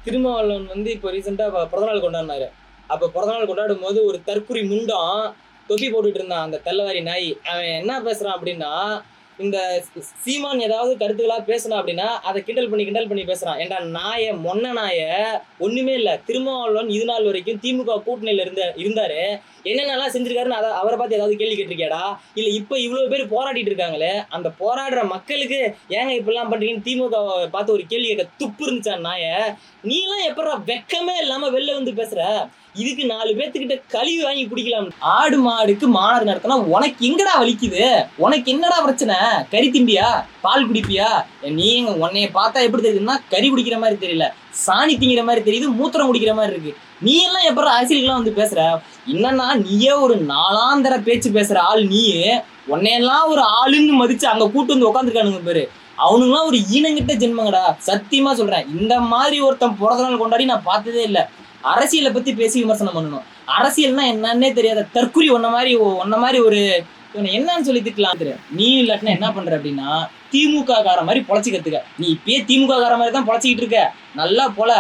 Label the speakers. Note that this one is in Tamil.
Speaker 1: திருமாவளவன் வந்து இப்போ ரீசெண்டா பிறந்தநாள் கொண்டாடினாரு. அப்ப பிறந்தநாள் கொண்டாடும் போது ஒரு தற்குறி முண்டம் தொப்பி போட்டுட்டு இருந்தான் அந்த தெல்லவாரி நாய். அவன் என்ன பேசுறான் அப்படின்னா, இந்த சீமான் ஏதாவது கருத்துக்களா பேசினா அப்படின்னா அதை கிண்டல் பண்ணி பேசுறான். ஏன்டா நாய மொன்ன நாய, ஒண்ணுமே இல்ல. திருமாவளவன் இது நாள் வரைக்கும் திமுக கூட்டணியில இருந்தாரு. என்னென்னலாம் செஞ்சிருக்காருன்னு அவரை பார்த்து ஏதாவது கேள்வி கேட்டிருக்கியாடா? இல்ல இப்ப இவ்வளவு பேர் போராடிட்டு இருக்காங்களே, அந்த போராடுற மக்களுக்கு ஏங்க இப்படிலாம் பண்றீங்கன்னு திமுக பார்த்து ஒரு கேள்வி கேட்க துப்பு இருந்துச்சா நாய? நீ எல்லாம் எப்படா வெக்கமே இல்லாம வெளில வந்து பேசுற? இதுக்கு 4 பேத்துக்கிட்ட கழிவு வாங்கி குடிக்கலாம். ஆடு மாடுக்கு மாநாடு நடத்தினா உனக்கு எங்கடா வலிக்குது? உனக்கு என்னடா பிரச்சனை? கறி திம்பியா? பால் குடிப்பியா? நீங்க உன்னைய பார்த்தா எப்படி தெரியுதுன்னா, கறி குடிக்கிற மாதிரி தெரியல, சாணி திங்கிற மாதிரி தெரியுது, மூத்திரம் குடிக்கிற மாதிரி இருக்கு. நீ எல்லாம் எப்பறம் அரசியலுக்குலாம் வந்து பேசுற? என்னன்னா நீயே ஒரு நாளாந்தர பேச்சு பேசுற ஆள். நீ உன்னையெல்லாம் ஒரு ஆளுன்னு மதிச்சு அங்க கூட்டு வந்து உட்காந்துருக்கானுங்க பேரு. அவனுங்களாம் ஒரு ஈனங்கிட்ட ஜென்மங்கடா. சத்தியமா சொல்றேன். இந்த மாதிரி ஒருத்தன் பிறந்த நாள் கொண்டாடி நான் பார்த்ததே இல்லை. அரசியலை பத்தி பேசி விமர்சனம் பண்ணணும். அரசியல்னா என்னன்னே தெரியாத தற்குறி ஒன்ன மாதிரி ஒரு என்னன்னு சொல்லி திட்டலாம். நீ இல்லாட்டினா என்ன பண்ற அப்படின்னா, திமுக கார மாதிரி பொழைச்சி கத்துக்க. நீ இப்பயே திமுக கார மாதிரி தான் பொழைச்சிக்கிட்டு இருக்க. நல்லா போல